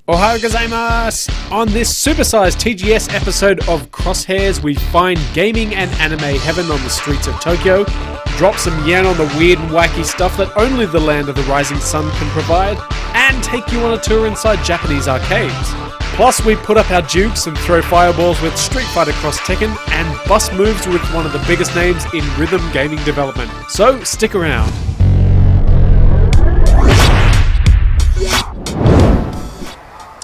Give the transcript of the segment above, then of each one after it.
Ohayou gozaimasu! On this supersized TGS episode of Crosshairs, we find gaming and anime heaven on the streets of Tokyo, drop some yen on the weird and wacky stuff that only the land of the rising sun can provide, and take you on a tour inside Japanese arcades. Plus, we put up our jukes and throw fireballs with Street Fighter Cross Tekken, and bust moves with one of the biggest names in rhythm gaming development. So, stick around.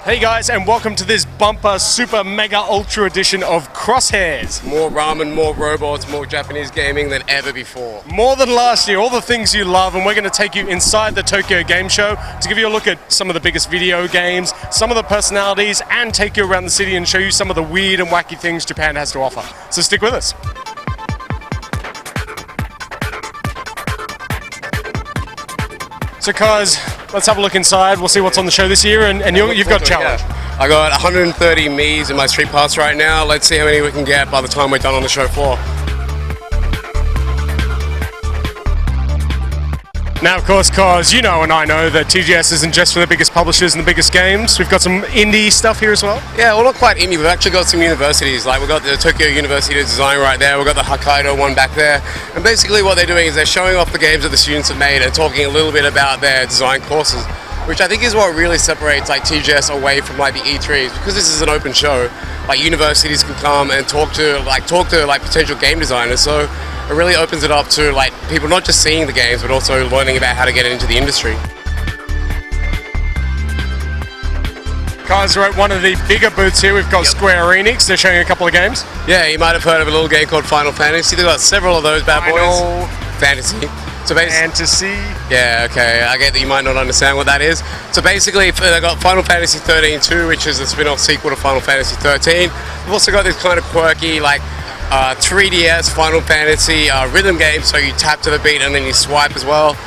Hey guys, and welcome to this bumper super mega ultra edition of Crosshairs. More ramen, more robots, more Japanese gaming than ever before. More than last year, all the things you love, and we're going to take you inside the Tokyo Game Show to give you a look at some of the biggest video games, some of the personalities, and take you around the city and show you some of the weird and wacky things Japan has to offer. So stick with us. So guys, let's have a look inside. We'll see what's on the show this year, and you've got a challenge. Yeah. I got 130 Miis in my street pass right now. Let's see how many we can get by the time we're done on the show floor. Now, of course, cause you know and I know that TGS isn't just for the biggest publishers and the biggest games. We've got some indie stuff here as well. Yeah, well, not quite indie. We've actually got some universities. Like, we've got the Tokyo University of Design right there. We've got the Hokkaido one back there. And basically what they're doing is they're showing off the games that the students have made and talking a little bit about their design courses, which I think is what really separates like TGS away from like the E3s. Because this is an open show, like universities can come and talk to potential game designers. So it really opens it up to like people not just seeing the games, but also learning about how to get into the industry. Guys, we're at one of the bigger booths here. We've got Square Enix. They're showing a couple of games. Yeah, you might have heard of a little game called Final Fantasy. They've got several of those bad boys. Fantasy. So Fantasy. Yeah, okay. I get that you might not understand what that is. So basically, they've got Final Fantasy 13-2, which is a spin-off sequel to Final Fantasy 13. We've also got this kind of quirky, like, 3DS Final Fantasy rhythm game, so you tap to the beat and then you swipe as well.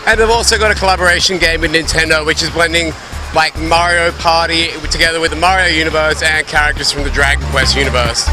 And they've also got a collaboration game with Nintendo, which is blending like Mario Party together with the Mario universe and characters from the Dragon Quest universe.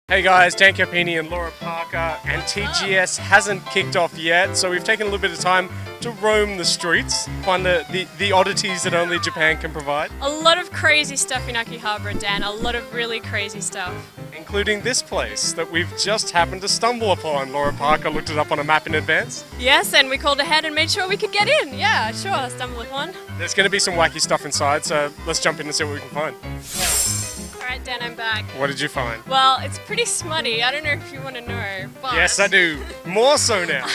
Hey guys, Dan Capini and Laura Parker, and TGS hasn't kicked off yet, so we've taken a little bit of time to roam the streets, find the oddities that only Japan can provide. A lot of crazy stuff in Akihabara, Dan, a lot of really crazy stuff. Including this place that we've just happened to stumble upon. Laura Parker looked it up on a map in advance. Yes, and we called ahead and made sure we could get in. Yeah, sure, stumble upon. There's going to be some wacky stuff inside, so let's jump in and see what we can find. Alright, Dan, I'm back. What did you find? Well, it's pretty smutty. I don't know if you want to know, but... Yes, I do. More so now.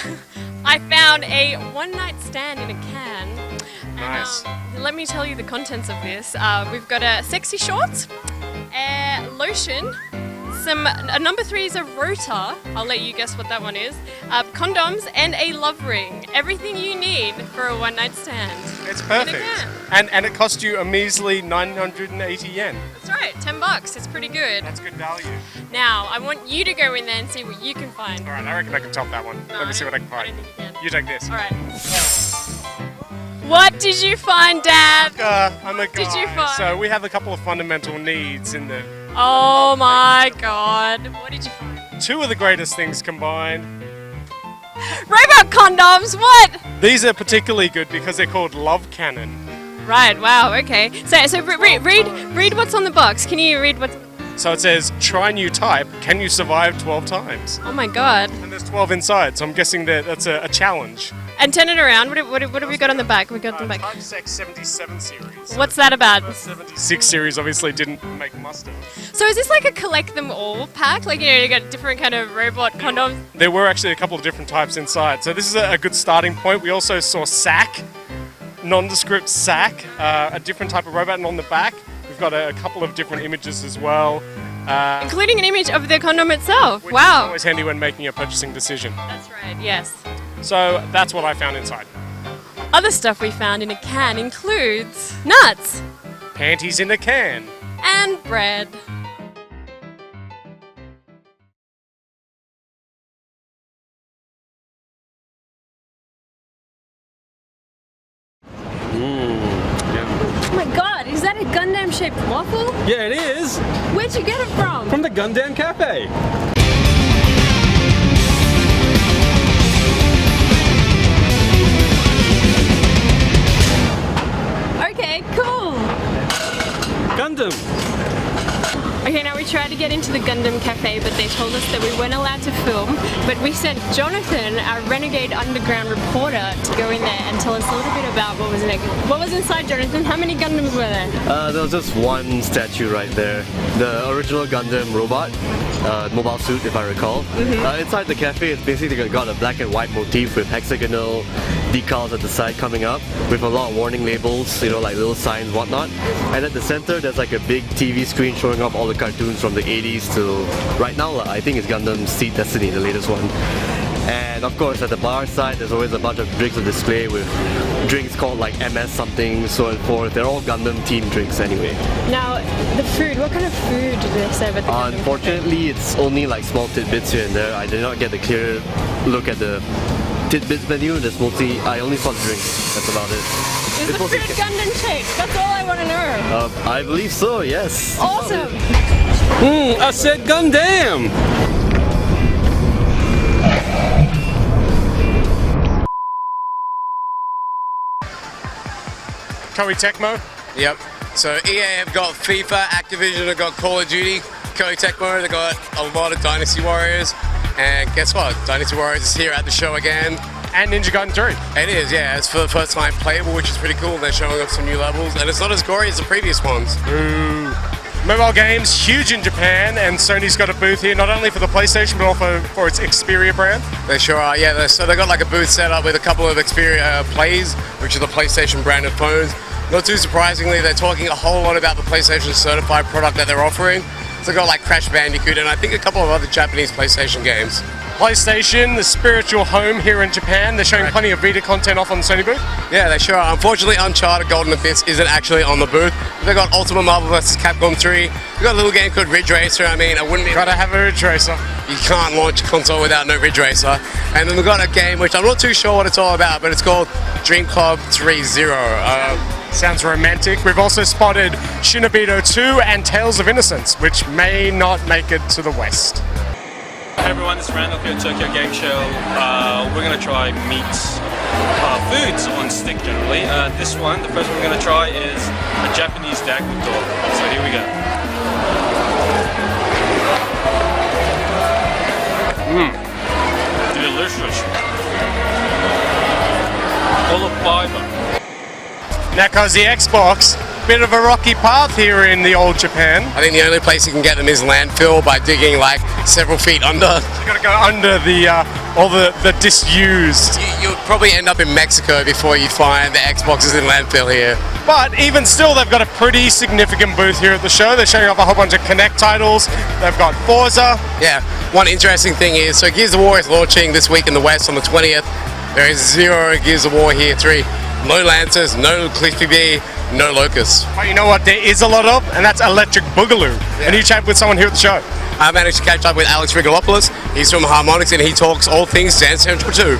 I found a one-night stand in a can. Nice. And, let me tell you the contents of this. We've got a sexy shorts, a lotion, a number 3 is a rotor. I'll let you guess what that one is. Condoms and a love ring. Everything you need for a one-night stand. It's perfect. And it cost you a measly 980 yen. That's right, $10. It's pretty good. That's good value. Now, I want you to go in there and see what you can find. All right, I reckon I can top that one. No, Let me see what I can find. I don't think you can. You take this. All right. What did you find, Dad? I'm a guy. Did you find? So we have a couple of fundamental needs in the... Oh my God. What did you find? Two of the greatest things combined. Robot condoms, what? These are particularly good because they're called Love Cannon. Right, wow, okay. So read what's on the box. Can you read what's... So it says, try new type, can you survive 12 times? Oh my God. And there's 12 inside, so I'm guessing that that's a challenge. And turn it around. What have we got on the back? We got the back. Type Sex 77 series. What's that about? The 76 series obviously didn't make muster. So is this like a collect them all pack? Like, you know, you got different kind of robot condoms? There were actually a couple of different types inside. So this is a good starting point. We also saw SAC, nondescript SAC, a different type of robot, and on the back we've got a couple of different images as well. Including an image of the condom itself. Which Wow. is always handy when making a purchasing decision. That's right, yes. So that's what I found inside. Other stuff we found in a can includes nuts. Panties in a can. And bread. Oh my God, is that a Gundam-shaped waffle? Yeah, it is. Where'd you get it from? From the Gundam Cafe. get into the Gundam Cafe, but they told us that we weren't allowed to film. But we sent Jonathan, our renegade underground reporter, to go in there and tell us a little bit about what was in it. What was inside, Jonathan? How many Gundams were there? There was just one statue right there. The original Gundam robot, mobile suit if I recall. Inside the cafe, it's basically got a black and white motif with hexagonal decals at the side coming up, with a lot of warning labels, you know, like little signs, whatnot. And at the center, there's like a big TV screen showing off all the cartoons from the 80s to right now. I think it's Gundam Seed Destiny, the latest one. And of course, at the bar side, there's always a bunch of drinks on display with drinks called like MS something, so and forth. They're all Gundam themed drinks anyway. Now, the food, what kind of food do they serve at the Gundam Unfortunately, it's only like small tidbits here and there. I did not get a clear look at the tidbits menu. I only saw the drinks. That's about it. Is the food Gundam shaped? That's all I want to know. I believe so, yes. Awesome! I said Gundam! Koei Tecmo. Yep. So EA have got FIFA, Activision have got Call of Duty, Koei Tecmo, they've got a lot of Dynasty Warriors. And guess what? Dynasty Warriors is here at the show again. And Ninja Gaiden 3. It is, yeah. It's for the first time playable, which is pretty cool. They're showing off some new levels, and it's not as gory as the previous ones. Mobile games, huge in Japan, and Sony's got a booth here, not only for the PlayStation, but also for its Xperia brand. They sure are, yeah. So they've got like a booth set up with a couple of Xperia Plays, which are the PlayStation branded phones. Not too surprisingly, they're talking a whole lot about the PlayStation certified product that they're offering. So they've got like Crash Bandicoot and I think a couple of other Japanese PlayStation games. PlayStation, the spiritual home here in Japan. They're showing plenty of Vita content off on the Sony booth. Yeah, they sure are. Unfortunately, Uncharted Golden Abyss isn't actually on the booth. They've got Ultimate Marvel vs. Capcom 3. They've got a little game called Ridge Racer. I mean, I wouldn't be... Gotta have a Ridge Racer. You can't launch a console without no Ridge Racer. And then we've got a game which I'm not too sure what it's all about, but it's called Dream Club 3-0. Sounds romantic. We've also spotted Shinobito 2 and Tales of Innocence, which may not make it to the West. Hey everyone, this is Randall here at Tokyo Game Show. We're going to try meat foods on stick generally. This one, the first one we're going to try is a Japanese daguto. So here we go. Delicious. Full of fiber. Now, because the Xbox, bit of a rocky path here in the old Japan. I think the only place you can get them is landfill by digging like several feet under. You got to go under the all the disused. You'll probably end up in Mexico before you find the Xboxes in landfill here. But even still, they've got a pretty significant booth here at the show. They're showing off a whole bunch of Kinect titles. They've got Forza. Yeah, one interesting thing is, so Gears of War is launching this week in the West on the 20th. There is 0 Gears of War here, 3. No Lancers, no Cliffy B, no Locusts. But you know what there is a lot of? And that's Electric Boogaloo. Yeah. And you chat with someone here at the show. I managed to catch up with Alex Rigalopoulos. He's from Harmonix and he talks all things Dance Central 2.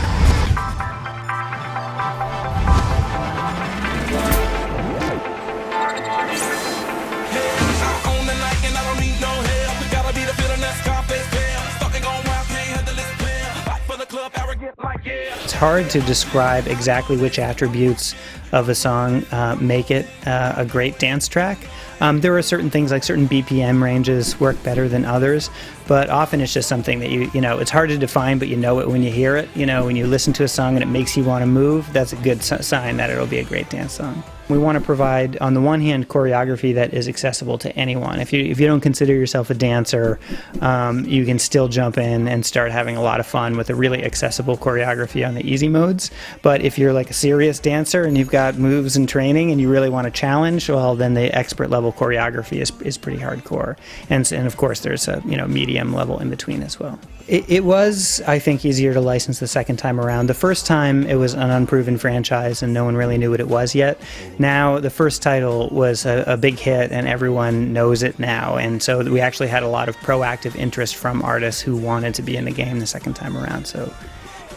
It's hard to describe exactly which attributes of a song make it a great dance track. There are certain things like certain BPM ranges work better than others, but often it's just something that you know, it's hard to define, but you know it when you hear it. You know, when you listen to a song and it makes you want to move, that's a good sign that it'll be a great dance song. We want to provide, on the one hand, choreography that is accessible to anyone. If you don't consider yourself a dancer, you can still jump in and start having a lot of fun with a really accessible choreography on the easy modes. But if you're like a serious dancer and you've got moves and training and you really want to challenge, well, then the expert level choreography is pretty hardcore. And of course, there's a medium level in between as well. It was, I think, easier to license the second time around. The first time, it was an unproven franchise and no one really knew what it was yet. Now, the first title was a big hit and everyone knows it now. And so we actually had a lot of proactive interest from artists who wanted to be in the game the second time around. So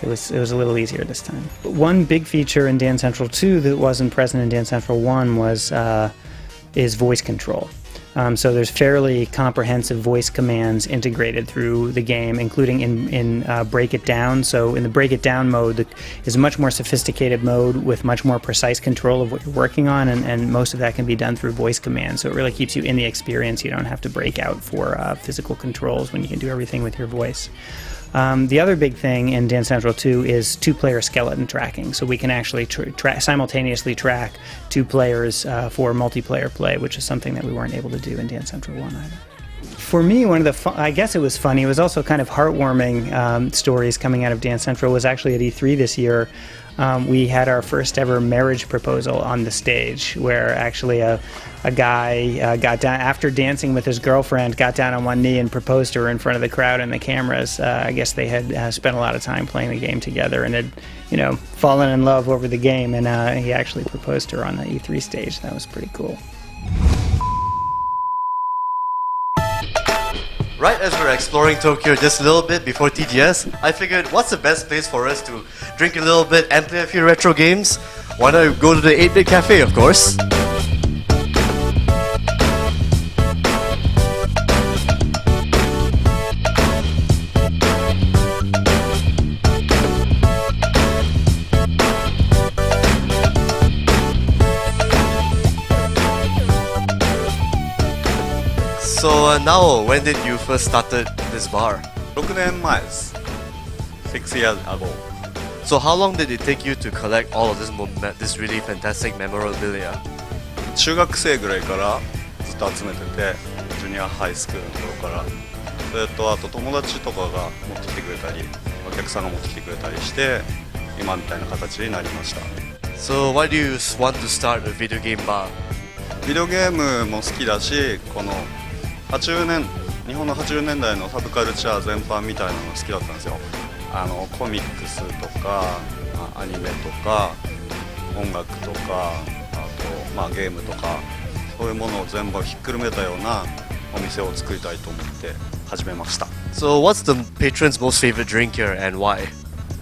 it was a little easier this time. One big feature in Dance Central 2 that wasn't present in Dance Central 1 is voice control. So there's fairly comprehensive voice commands integrated through the game, including in Break It Down. So in the Break It Down mode is a much more sophisticated mode with much more precise control of what you're working on, and most of that can be done through voice commands. So it really keeps you in the experience. You don't have to break out for physical controls when you can do everything with your voice. The other big thing in Dance Central 2 is two-player skeleton tracking. So we can actually simultaneously track two players for multiplayer play, which is something that we weren't able to do in Dance Central 1 either. For me, one of the I guess it was funny, it was also kind of heartwarming stories coming out of Dance Central was actually at E3 this year. We had our first ever marriage proposal on the stage, where actually a guy got down after dancing with his girlfriend, got down on one knee and proposed to her in front of the crowd and the cameras. I guess they had spent a lot of time playing the game together and had, fallen in love over the game, and he actually proposed to her on the E3 stage. That was pretty cool. Right as we're exploring Tokyo just a little bit before TGS, I figured what's the best place for us to drink a little bit and play a few retro games? Why not go to the 8-Bit Cafe, of course? So now, when did you first started this bar? 6年前です。6 years ago. So how long did it take you to collect all of this really fantastic memorabilia? 中学生ぐらいからずっと集めてて、ジュニアハイスクールの頃から。それとあと友達とかが持ってきてくれたり、お客さんが持ってきてくれたりして、今みたいな形になりました。So why do you want to start a video game bar? ビデオゲームも好きだし、この日本の80年代のサブカルチャー全般みたいなのが好きだったんですよ。コミックスとかアニメとか音楽とかあと、ゲームとかそういうものを全部ひっくるめたようなお店を作りたいと思って始めました。 So what's the patron's most favorite drink here and why?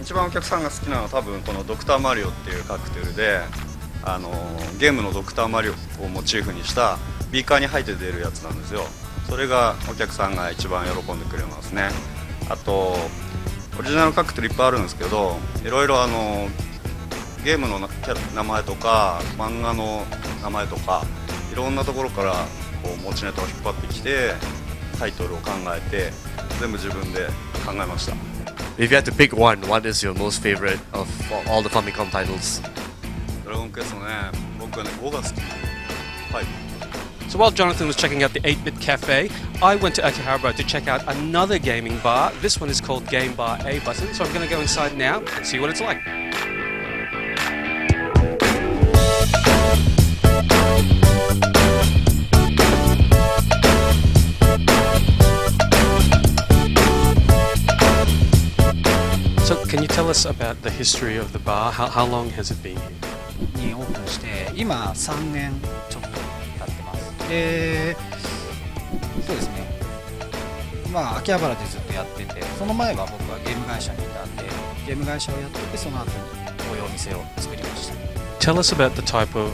一番お客さんが好きなのは多分このドクターマリオっていうカクテルでゲームのドクターマリオをモチーフにしたビーカーに入って出るやつなんですよ。それがお客さんが一番喜んでくれますね。あとオリジナルカクテルいっぱいあるんですけど、いろいろゲームの名前とか漫画の名前とかいろんなところからこう持ちネタを引っ張ってきてタイトルを考えて全部自分で考えました。 If you had to pick one, what is your most favorite of all the Famicom titles? ドラゴンクエストね、僕はね5が好き。はい。 So while Jonathan was checking out the 8-Bit Cafe, I went to Akihabara to check out another gaming bar. This one is called Game Bar A Button, so I'm going to go inside now and see what it's like. So can you tell us about the history of the bar? How long has it been here? にオープンして今3年ちょっと経ってます。で、そうですね。秋葉原でずっとやってて、その前は僕はゲーム会社にいたんで、ゲーム会社をやっててその後にこういうお店を作りました。Tell us about the type of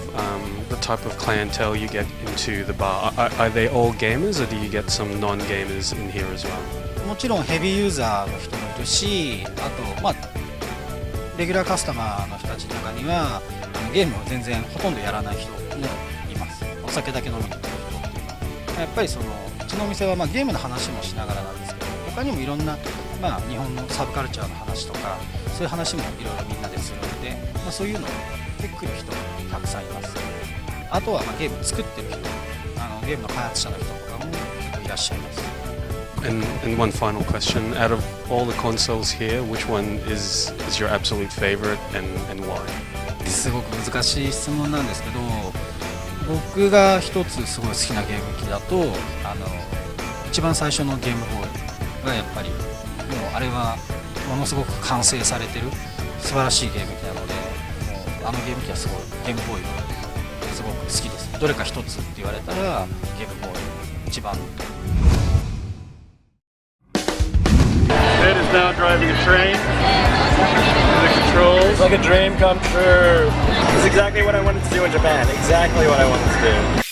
clientele you get into the bar. Are they all gamers, or do you get some non-gamers in here as well? もちろんヘビーユーザーの人もいるし、あとレギュラーカスタマーの人たちの中にはゲームを全然ほとんどやらない人もいます。お酒だけ飲みに行ってる人っていうのはやっぱりうちのお店はゲームの話もしながらなんですけど、他にもいろんな日本のサブカルチャーの話とかそういう話もいろいろみんなでするので、そういうのを来る人もたくさんいます。あとはゲーム作ってる人、ゲームの開発者の人とかも結構いらっしゃいます。And one final question: out of all the consoles here, which one is your absolute favorite, and why? すごく難しい質問なんですけど、僕が一つすごい好きなゲーム機だと一番最初のゲームボーイがやっぱりもうあれはものすごく完成されてる素晴らしいゲーム機なので、もうゲーム機はすごいゲームボーイがすごく好きです。どれか一つって言われたらゲームボーイ一番。Ed is now driving a train. The controls. It's like a dream come true. It's exactly what I wanted to do in Japan. Exactly what I wanted to do.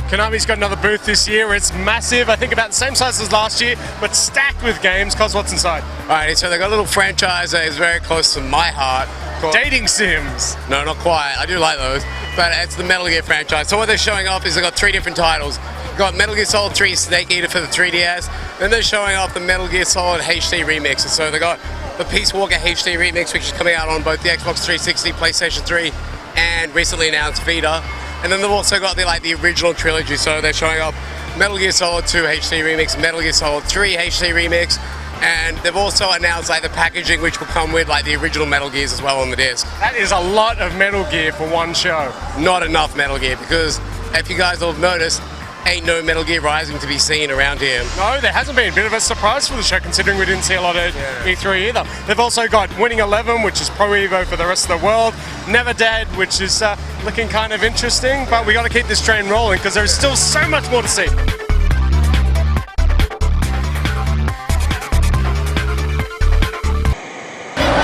Konami's got another booth this year. It's massive. I think about the same size as last year, but stacked with games. Cos, what's inside? Alright, so they've got a little franchise that is very close to my heart. Called Dating sims. No, not quite. I do like those. But it's the Metal Gear franchise. So what they're showing off is they've got 3 different titles. They've got Metal Gear Solid 3 Snake Eater for the 3DS. Then they're showing off the Metal Gear Solid HD remix. And so they got the Peace Walker HD remix, which is coming out on both the Xbox 360, PlayStation 3, and recently announced Vita. And then they've also got the original trilogy. So they're showing off Metal Gear Solid 2 HD remix, Metal Gear Solid 3 HD remix, and they've also announced the packaging, which will come with the original Metal Gears as well on the disc. That is a lot of Metal Gear for one show. Not enough Metal Gear, because if you guys will have noticed, ain't no Metal Gear Rising to be seen around here. No, there hasn't been. A bit of a surprise for the show, considering we didn't see a lot of E3 either. They've also got Winning 11, which is Pro Evo for the rest of the world. Never Dead, which is looking kind of interesting, but we got to keep this train rolling because there is still so much more to see.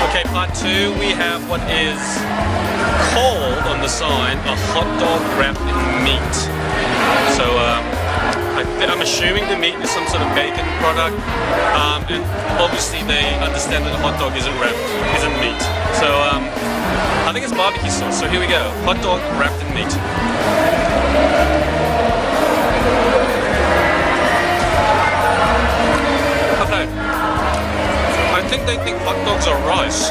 Okay, part 2, we have what is called on the sign a hot dog wrapped in meat. So I'm assuming the meat is some sort of bacon product, and obviously they understand that a hot dog isn't meat. So I think it's barbecue sauce. So here we go, hot dog wrapped in meat. Okay, I think they think hot dogs are rice.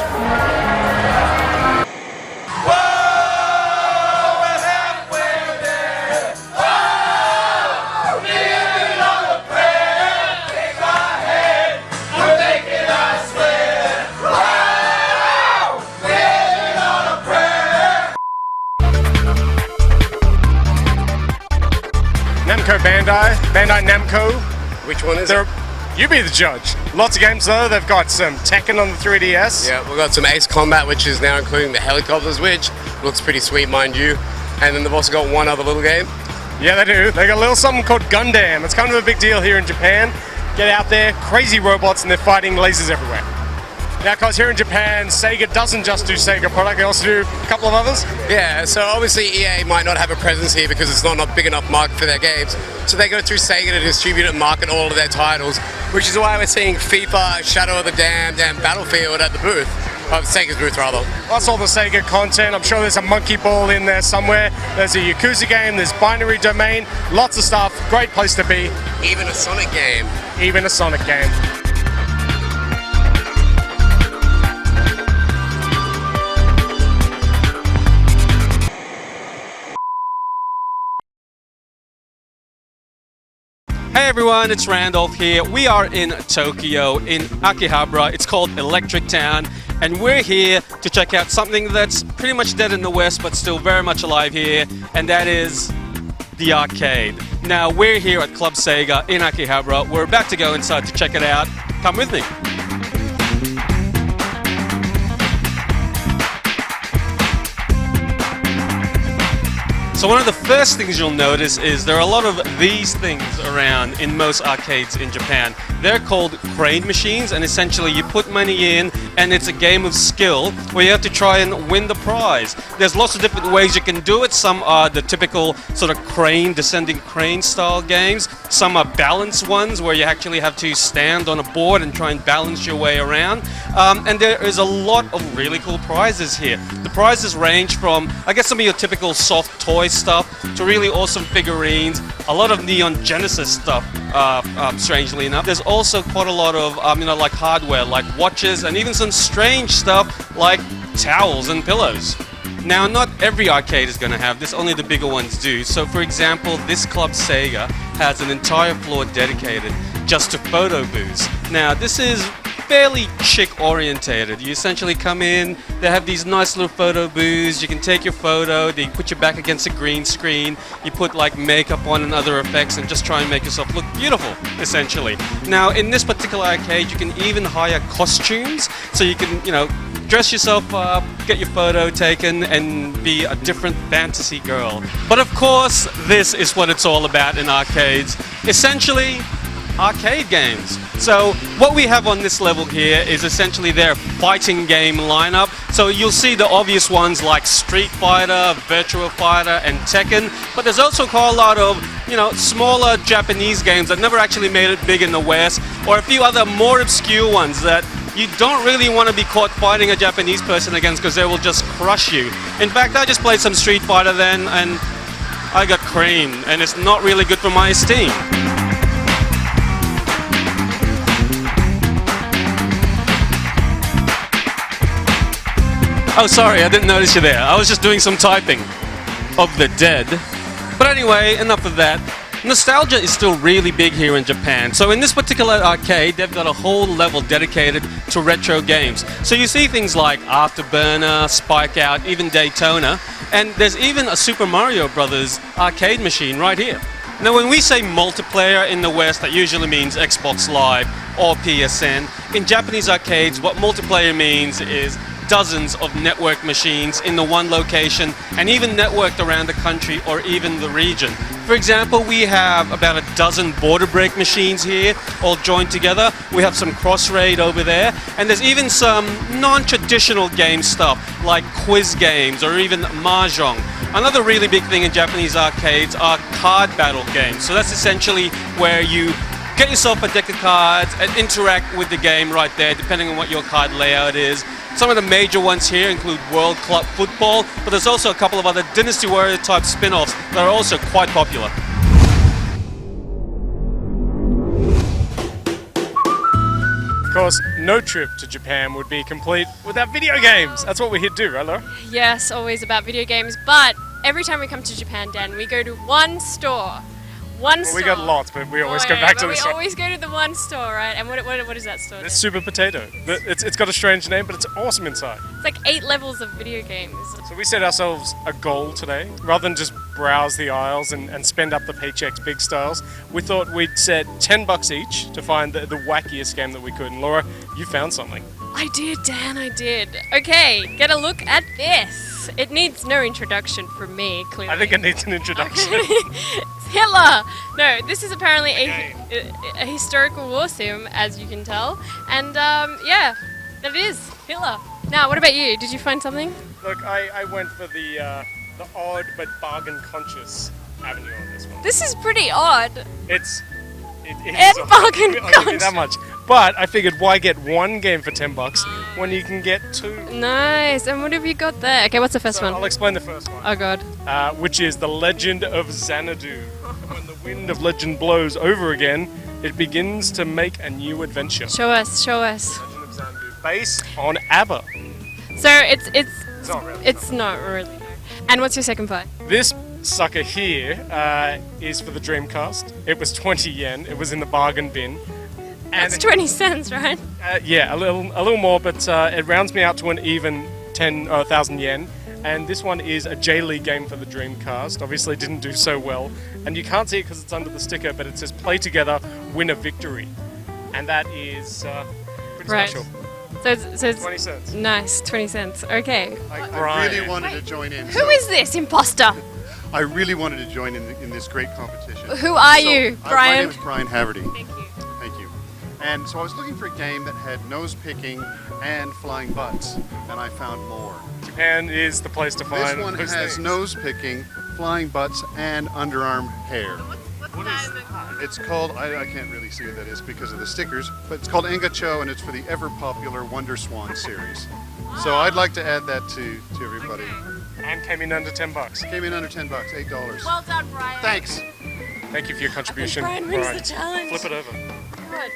Bandai Namco. Which one is it? You be the judge. Lots of games though. They've got some Tekken on the 3DS. Yeah, we've got some Ace Combat, which is now including the helicopters, which looks pretty sweet, mind you. And then they've also got one other little game. Yeah, they do. They got a little something called Gundam. It's kind of a big deal here in Japan. Get out there, crazy robots, and they're fighting lasers everywhere. Now, because here in Japan, Sega doesn't just do Sega product, they also do a couple of others. Yeah, so obviously EA might not have a presence here because it's not a big enough market for their games. So they go through Sega to distribute and market all of their titles, which is why we're seeing FIFA, Shadow of the Damned, and Battlefield at the booth. Of Sega's booth, rather. That's all the Sega content. I'm sure there's a Monkey Ball in there somewhere. There's a Yakuza game, there's Binary Domain, lots of stuff. Great place to be. Even a Sonic game. Even a Sonic game. Hey everyone, it's Randolph here. We are in Tokyo, in Akihabara. It's called Electric Town, and we're here to check out something that's pretty much dead in the West, but still very much alive here, and that is the arcade. Now, we're here at Club Sega in Akihabara. We're about to go inside to check it out. Come with me. So one of the first things you'll notice is there are a lot of these things around in most arcades in Japan. They're called crane machines, and essentially you put money in and it's a game of skill where you have to try and win the prize. There's lots of different ways you can do it. Some are the typical sort of crane, descending crane style games. Some are balance ones where you actually have to stand on a board and try and balance your way around. And there is a lot of really cool prizes here. The prizes range from, I guess, some of your typical soft toy stuff to really awesome figurines, a lot of Neon Genesis stuff, strangely enough. There's also quite a lot of, like hardware, like watches, and even some strange stuff like towels and pillows. Now, not every arcade is going to have this, only the bigger ones do. So, for example, this Club Sega has an entire floor dedicated just to photo booths. Now, this is fairly chick orientated. You essentially come in, they have these nice little photo booths, you can take your photo, they put you back against a green screen, you put like makeup on and other effects and just try and make yourself look beautiful, essentially. Now, in this particular arcade, you can even hire costumes, so you can, dress yourself up, get your photo taken, and be a different fantasy girl. But of course, this is what it's all about in arcades. Essentially, arcade games. So what we have on this level here is essentially their fighting game lineup. So you'll see the obvious ones like Street Fighter, Virtua Fighter, and Tekken. But there's also quite a lot of, smaller Japanese games that never actually made it big in the West, or a few other more obscure ones that you don't really want to be caught fighting a Japanese person against because they will just crush you. In fact, I just played some Street Fighter then, and I got creamed, and it's not really good for my esteem. Oh, sorry, I didn't notice you there. I was just doing some typing of the dead. But anyway, enough of that. Nostalgia is still really big here in Japan. So in this particular arcade, they've got a whole level dedicated to retro games. So you see things like Afterburner, Spike Out, even Daytona. And there's even a Super Mario Brothers arcade machine right here. Now when we say multiplayer in the West, that usually means Xbox Live or PSN. In Japanese arcades, what multiplayer means is dozens of network machines in the one location and even networked around the country or even the region. For example, we have about a dozen border break machines here all joined together. We have some Crosshairs over there, and there's even some non-traditional game stuff like quiz games or even mahjong. Another really big thing in Japanese arcades are card battle games. So that's essentially where you get yourself a deck of cards and interact with the game right there, depending on what your card layout is. Some of the major ones here include World Club Football, but there's also a couple of other Dynasty Warrior type spin-offs that are also quite popular. Of course, no trip to Japan would be complete without video games. That's what we're here to do, right, Laura? Yes, always about video games, but every time we come to Japan, Dan, we go to one store. We got lots, but we always go back to this store. We always go to the one store, right? And what is that store? It's Super Potato. It's got a strange name, but it's awesome inside. It's like 8 levels of video games. So we set ourselves a goal today. Rather than just browse the aisles and spend up the paychecks big styles, we thought we'd set $10 each to find the wackiest game that we could. And Laura, you found something. I did, Dan, I did. Okay, get a look at this. It needs no introduction from me, clearly. I think it needs an introduction. It's Hitler! No, this is apparently a historical war sim, as you can tell. And yeah, it is Hitler. Now, what about you? Did you find something? Look, I went for the odd but bargain-conscious avenue on this one. This is pretty odd. It is bargain-conscious. I'll give you that much. But I figured, why get one game for $10 when you can get 2? Nice. And what have you got there? Okay, what's the first one? I'll explain the first one. Oh god. Which is The Legend of Xanadu. When the wind of legend blows over again, it begins to make a new adventure. Show us. Legend of Xanadu, based on ABBA. So it's not really. And what's your second part? This sucker here is for the Dreamcast. It was 20 yen. It was in the bargain bin. That's 20 cents, right? Yeah, a little more, but it rounds me out to an even 1,000 yen. And this one is a J-League game for the Dreamcast. Obviously didn't do so well. And you can't see it because it's under the sticker, but it says play together, win a victory. And that is pretty special. So it's 20 cents. Nice, 20 cents. Okay. I really wanted to join in. Who is this imposter? I really wanted to join in this great competition. Who are you, Brian? My name is Brian Haverty. Thank you. Thank you. And so I was looking for a game that had nose picking and flying butts, and I found more. Japan is the place to find This one those has things. nose picking, flying butts, and underarm hair. What is that? It's called, I can't really see what that is because of the stickers, but it's called Engacho, and it's for the ever-popular Wonder Swan series. So I'd like to add that to everybody. And came in under $10. Came in under $10, $8. Well done, Brian. Thanks. Thank you for your contribution. I think Brian wins the challenge. Flip it over. God.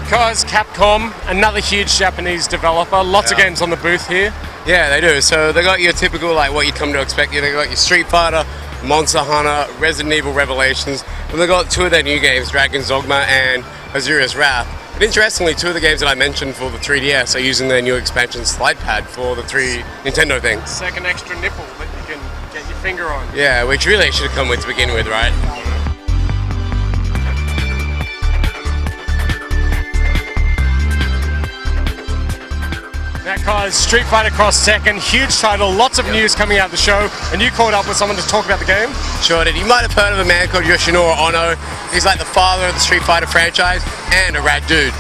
Guys, Capcom, another huge Japanese developer. Lots of games on the booth here. Yeah, they do. So they got your typical, like what you come to expect. They got your Street Fighter, Monster Hunter, Resident Evil Revelations. And they got 2 of their new games, Dragon's Dogma and Azura's Wrath. But interestingly, 2 of the games that I mentioned for the 3DS are using their new expansion slide pad for the 3 Nintendo things. Second extra nipple that you can get your finger on. Yeah, which really should have come with to begin with, right? Now, because Street Fighter Cross Tekken, huge title, lots of news coming out of the show, and you caught up with someone to talk about the game? Sure did. You might have heard of a man called Yoshinori Ono. He's like the father of the Street Fighter franchise and a rad dude.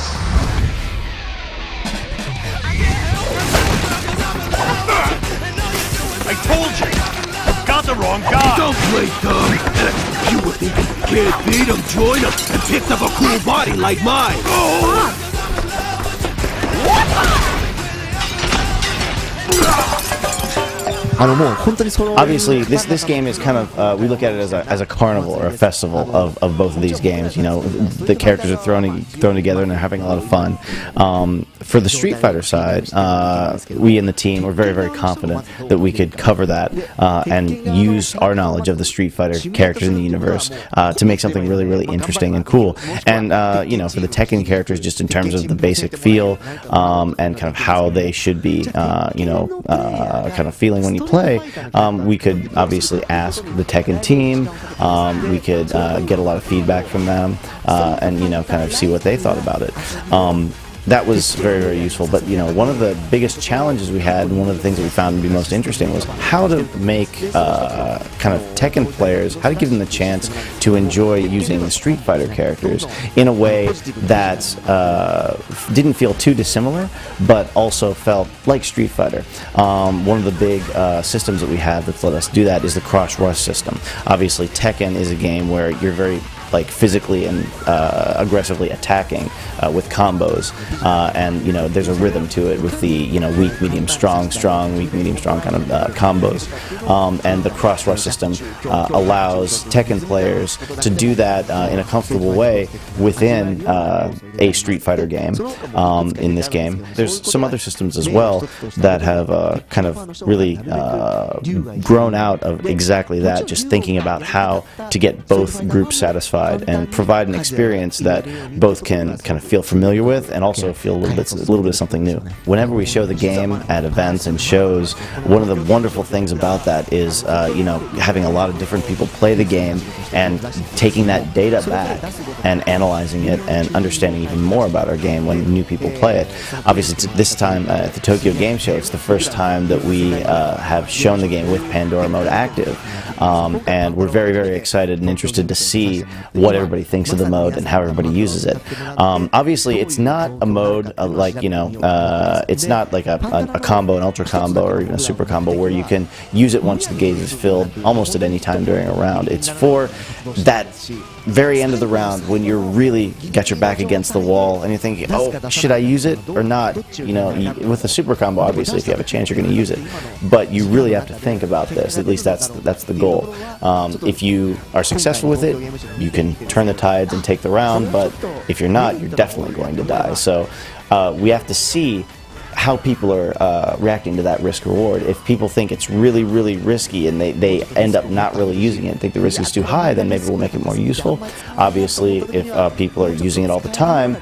I told you! You got the wrong guy! Don't play dumb! You were thinking you can't beat him, join him, and picked up a cool body like mine! Oh! Obviously, this game is kind of, we look at it as a carnival or a festival of both of these games. You know, the characters are thrown together and they're having a lot of fun. For the Street Fighter side, we in the team were very, very confident that we could cover that and use our knowledge of the Street Fighter characters in the universe to make something really, really interesting and cool. And, you know, for the Tekken characters, just in terms of the basic feel and kind of how they should be, you know, kind of feeling when you play, we could obviously ask the Tekken team, we could get a lot of feedback from them, and, you know, kind of see what they thought about it. That was very, very useful, but, you know, one of the biggest challenges we had, and one of the things that we found to be most interesting, was how to make kind of Tekken players, how to give them the chance to enjoy using the Street Fighter characters in a way that didn't feel too dissimilar, but also felt like Street Fighter. One of the big systems that we have that's let us do that is the cross-rush system. Obviously, Tekken is a game where you're very physically and aggressively attacking with combos, and you know there's a rhythm to it with the weak, medium, strong, weak, medium, strong kind of combos, and the cross rush system allows Tekken players to do that in a comfortable way within a Street Fighter game. In this game, there's some other systems as well that have kind of really grown out of exactly that, just thinking about how to get both groups satisfied and provide an experience that both can kind of feel familiar with and also feel a little bit of something new. Whenever we show the game at events and shows, one of the wonderful things about that is you know, having a lot of different people play the game and taking that data back and analyzing it and understanding even more about our game when new people play it. Obviously, this time at the Tokyo Game Show, it's the first time that we have shown the game with Pandora mode active, and we're very, very excited and interested to see what everybody thinks of the mode and how everybody uses it. Obviously, it's not a mode like, you know, it's not like a combo, an ultra combo, or even a super combo where you can use it once the gauge is filled almost at any time during a round. It's for that very end of the round when you're really got your back against the wall and you're thinking, oh, should I use it or not? You know, with a super combo, obviously, if you have a chance, you're going to use it. But you really have to think about this. At least that's the goal. If you are successful with it, you can turn the tides and take the round, but if you're not, you're definitely going to die. So we have to see how people are reacting to that risk reward. If people think it's really, really risky and they end up not really using it and think the risk is too high, then maybe we'll make it more useful. Obviously, if people are using it all the time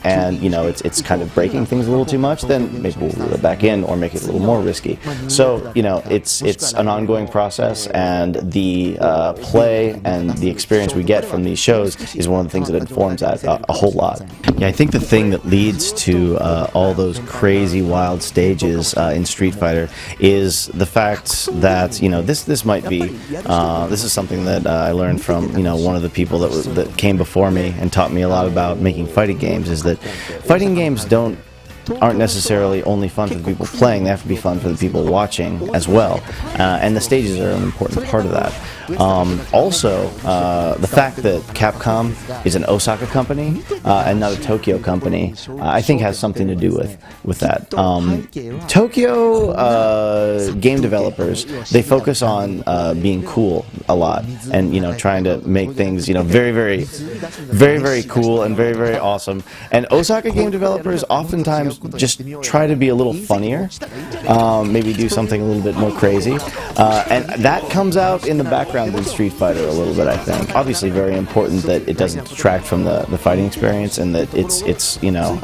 and you know it's kind of breaking things a little too much, then maybe we'll reel it back in or make it a little more risky. So you know it's an ongoing process, and the play and the experience we get from these shows is one of the things that informs that a whole lot. Yeah, I think the thing that leads to all those crazy wild stages in Street Fighter is the fact that, you know, this might be this is something that I learned from, you know, one of the people that came before me and taught me a lot about making fighting games, is that fighting games aren't necessarily only fun for the people playing, they have to be fun for the people watching as well, and the stages are an important part of that. Also, the fact that Capcom is an Osaka company and not a Tokyo company, I think has something to do with that. Tokyo game developers, they focus on being cool a lot, and you know, trying to make things, you know, very, very, very, very cool and very, very awesome. And Osaka game developers oftentimes just try to be a little funnier, maybe do something a little bit more crazy, and that comes out in the background in Street Fighter a little bit, I think. Obviously very important that it doesn't detract from the fighting experience, and that it's you know,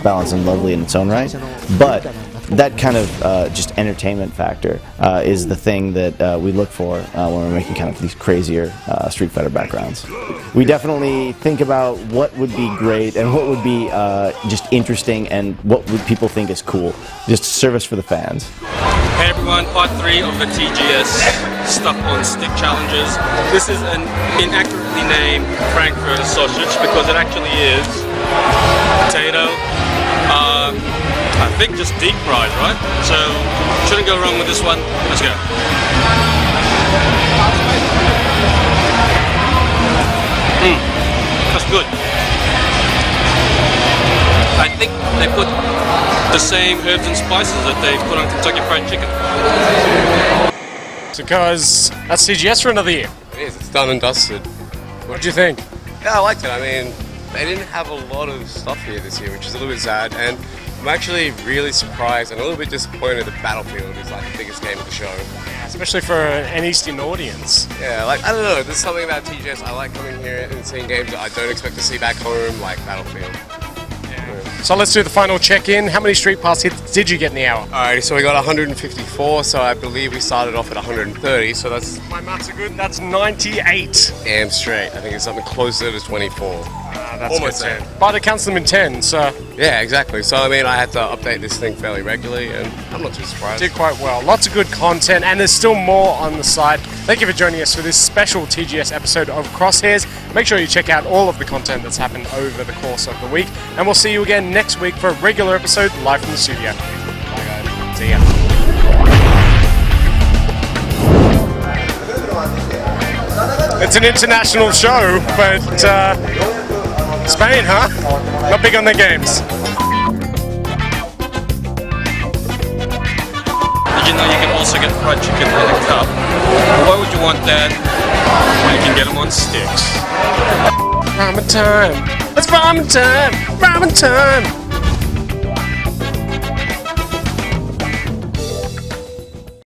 balanced and lovely in its own right, but that kind of just entertainment factor is the thing that we look for when we're making kind of these crazier Street Fighter backgrounds. We definitely think about what would be great and what would be just interesting and what would people think is cool. Just service for the fans. Hey everyone, part 3 of the TGS Stuck on Stick Challenges. This is an inaccurately named Frankfurter sausage because it actually is potato. I think just deep fried, right? So shouldn't go wrong with this one. Let's go. That's good. I think they put the same herbs and spices that they put on Kentucky Fried Chicken. Because that's TGS for another year. It is, it's done and dusted. What do you think? Yeah, I liked it. I mean, they didn't have a lot of stuff here this year, which is a little bit sad, and I'm actually really surprised and a little bit disappointed that Battlefield is like the biggest game of the show. Especially for an Eastern audience. Yeah, like, I don't know, there's something about TGS, I like coming here and seeing games that I don't expect to see back home, like Battlefield. So let's do the final check-in. How many Street Pass hits did you get in the hour? Alrighty, so we got 154, so I believe we started off at 130, so that's... My maths are good, that's 98. Damn straight, I think it's something closer to 24. That's Almost good. there. But it counts them in 10, so... Yeah, exactly. So, I mean, I had to update this thing fairly regularly, and I'm not too surprised. Did quite well. Lots of good content, and there's still more on the site. Thank you for joining us for this special TGS episode of Crosshairs. Make sure you check out all of the content that's happened over the course of the week, and we'll see you again next week for a regular episode live from the studio. Bye, guys. See ya. It's an international show, but Spain, huh? Not big on their games. Did you know you can also get fried chicken in a cup? Why would you want that when you can get them on sticks? Ramen time! It's ramen time! Ramen time!